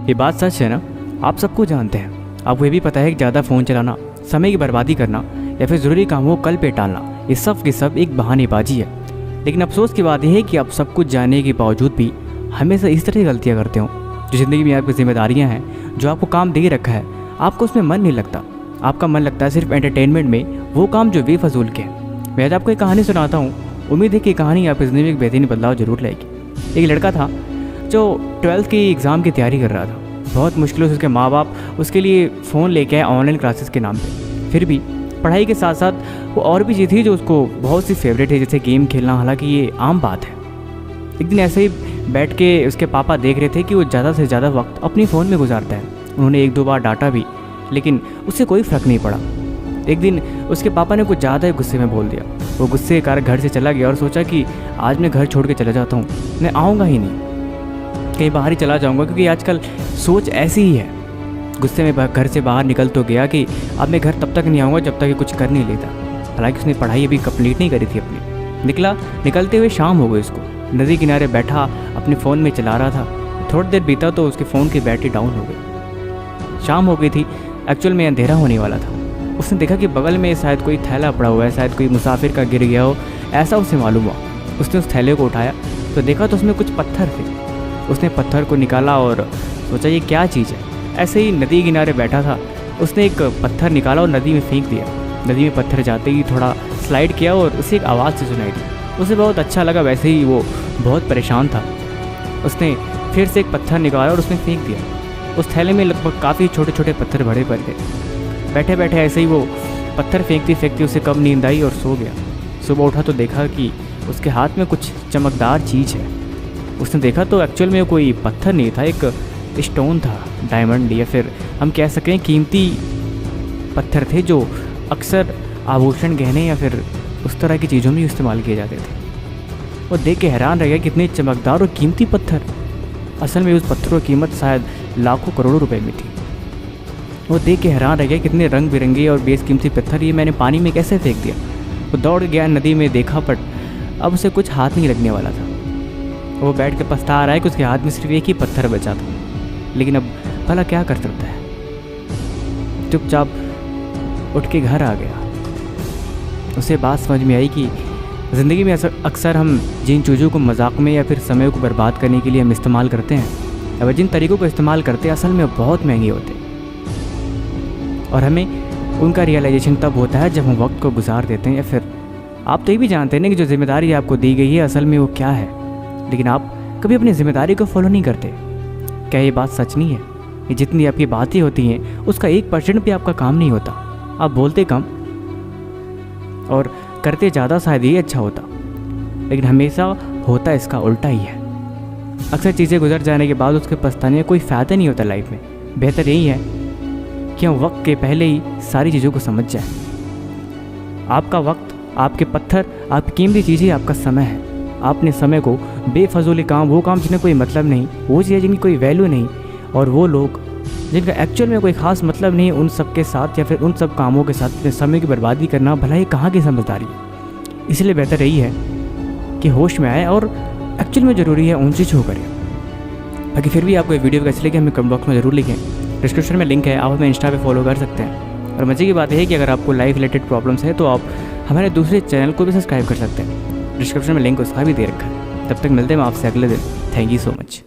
ये बात सच है ना, आप सबको जानते हैं। आपको ये भी पता है कि ज़्यादा फ़ोन चलाना, समय की बर्बादी करना या फिर ज़रूरी कामों को कल पे टालना, ये सब की सब एक बहानेबाजी है। लेकिन अफसोस की बात यह है कि आप सब कुछ जानने के बावजूद भी हमेशा इस तरह की गलतियाँ करते हो। जो ज़िंदगी में आपकी जिम्मेदारियाँ हैं, जो आपको काम दे रखा है, आपको उसमें मन नहीं लगता। आपका मन लगता है सिर्फ एंटरटेनमेंट में, वो काम जो बेफजूल के हैं। मैं आज आपको एक कहानी सुनाता हूँ। उम्मीद है कि कहानी आपकी ज़िंदगी में एक बेहतरीन बदलाव जरूर लाएगी। एक लड़का था जो 12th की एग्ज़ाम की तैयारी कर रहा था। बहुत मुश्किलों से उसके माँ बाप उसके लिए फ़ोन लेके आए ऑनलाइन क्लासेस के नाम पे। फिर भी पढ़ाई के साथ साथ वो और भी चीज़ थी जो उसको बहुत सी फेवरेट है, जैसे गेम खेलना। हालांकि ये आम बात है। एक दिन ऐसे ही बैठ के उसके पापा देख रहे थे कि वो ज़्यादा से ज़्यादा वक्त अपनी फ़ोन में गुजारता है। उन्होंने 1-2 बार डांटा भी, लेकिन उससे कोई फ़र्क नहीं पड़ा। एक दिन उसके पापा ने कुछ ज़्यादा ही गुस्से में बोल दिया। वो गुस्से के कारण घर से चला गया और सोचा कि आज मैं घर छोड़ के चला जाता हूँ, मैं आऊँगा ही नहीं, कहीं बाहर ही चला जाऊँगा, क्योंकि आजकल सोच ऐसी ही है। गुस्से में घर से बाहर निकल तो गया कि अब मैं घर तब तक नहीं आऊँगा जब तक ये कुछ कर नहीं लेता। हालांकि उसने पढ़ाई अभी कंप्लीट नहीं करी थी अपनी। निकलते हुए शाम हो गई। उसको नदी किनारे बैठा अपने फ़ोन में चला रहा था। थोड़ी देर बीता तो उसके फ़ोन की बैटरी डाउन हो गई। शाम हो गई थी, एक्चुअल में अंधेरा होने वाला था। उसने देखा कि बगल में शायद कोई थैला पड़ा हुआ है, शायद कोई मुसाफिर का गिर गया हो, ऐसा उसे मालूम हुआ। उसने उस थैले को उठाया तो देखा तो उसमें कुछ पत्थर थे। उसने पत्थर को निकाला और सोचा ये क्या चीज़ है। ऐसे ही नदी किनारे बैठा था, उसने एक पत्थर निकाला और नदी में फेंक दिया। नदी में पत्थर जाते ही थोड़ा स्लाइड किया और उसे एक आवाज़ से सुनाई दी। उसे बहुत अच्छा लगा, वैसे ही वो बहुत परेशान था। उसने फिर से एक पत्थर निकाला और उसमें फेंक दिया। उस थैले में लगभग काफ़ी छोटे छोटे पत्थर भरे पड़ गए। बैठे बैठे ऐसे ही वो पत्थर फेंकती उसे कब नींद आई और सो गया। सुबह उठा तो देखा कि उसके हाथ में कुछ चमकदार चीज़ है। उसने देखा तो एक्चुअल में कोई पत्थर नहीं था, एक स्टोन था, डायमंड या फिर हम कह सकते हैं कीमती पत्थर थे जो अक्सर आभूषण, गहने या फिर उस तरह की चीज़ों में इस्तेमाल किए जाते थे। वो देख के हैरान रह गया, कितने चमकदार और कीमती पत्थर। असल में उस पत्थरों की कीमत शायद लाखों करोड़ों रुपए में थी। वो देख के हैरान रह गया, कितने रंग बिरंगे और बेशकीमती पत्थर, ये मैंने पानी में कैसे फेंक दिया। वो दौड़ गया नदी में, देखा बट अब उसे कुछ हाथ नहीं लगने वाला था। वो बैठ के पछता रहा है कि उसके हाथ में सिर्फ एक ही पत्थर बचा था। लेकिन अब भला क्या कर सकता है। चुपचाप उठ के घर आ गया। उसे बात समझ में आई कि ज़िंदगी में अक्सर हम जिन चीज़ों को मजाक में या फिर समय को बर्बाद करने के लिए हम इस्तेमाल करते हैं, अब जिन तरीक़ों को इस्तेमाल करते हैं, असल में बहुत महंगे होते हैं। और हमें उनका रियलाइजेशन तब होता है जब हम वक्त को गुजार देते हैं। या फिर आप तो ये भी जानते हैं ना कि जो जिम्मेदारी आपको दी गई है असल में वो क्या है, लेकिन आप कभी अपनी जिम्मेदारी को फॉलो नहीं करते। क्या ये बात सच नहीं है? ये जितनी आपकी बातें होती हैं उसका 1% भी आपका काम नहीं होता। आप बोलते कम और करते ज़्यादा, शायद ये अच्छा होता, लेकिन हमेशा होता इसका उल्टा ही है। अक्सर चीज़ें गुजर जाने के बाद उसके पछताने का कोई फ़ायदा नहीं होता लाइफ में। बेहतर यही है कि हम वक्त के पहले ही सारी चीज़ों को समझ जाएं। आपका वक्त, आपके पत्थर, आपकी कीमती चीज़ें आपका समय है। आपने समय को बेफजूल काम, वो काम जिन्हें कोई मतलब नहीं, वो चीज़ें जिनकी कोई वैल्यू नहीं, और वो लोग जिनका एक्चुअल में कोई ख़ास मतलब नहीं, उन सब के साथ या फिर उन सब कामों के साथ अपने समय की बर्बादी करना, भला ये कहाँ की समझदारी है। इसलिए बेहतर यही है कि होश में आए और एक्चुअल में ज़रूरी है उन चीज़ों को करें। बाकी फिर भी आपको ये वीडियो कैसे लगे हमें कमेंट बॉक्स में ज़रूर लिखें। डिस्क्रिप्शन में लिंक है, आप हमें इंस्टा पे फॉलो कर सकते हैं। और मज़े की बात है कि अगर आपको लाइफ रिलेटेड प्रॉब्लम्स है तो आप हमारे दूसरे चैनल को भी सब्सक्राइब कर सकते हैं। डिस्क्रिप्शन में लिंक उसका भी दे रखा है। तब तक मिलते हैं आपसे अगले दिन। Thank you so much.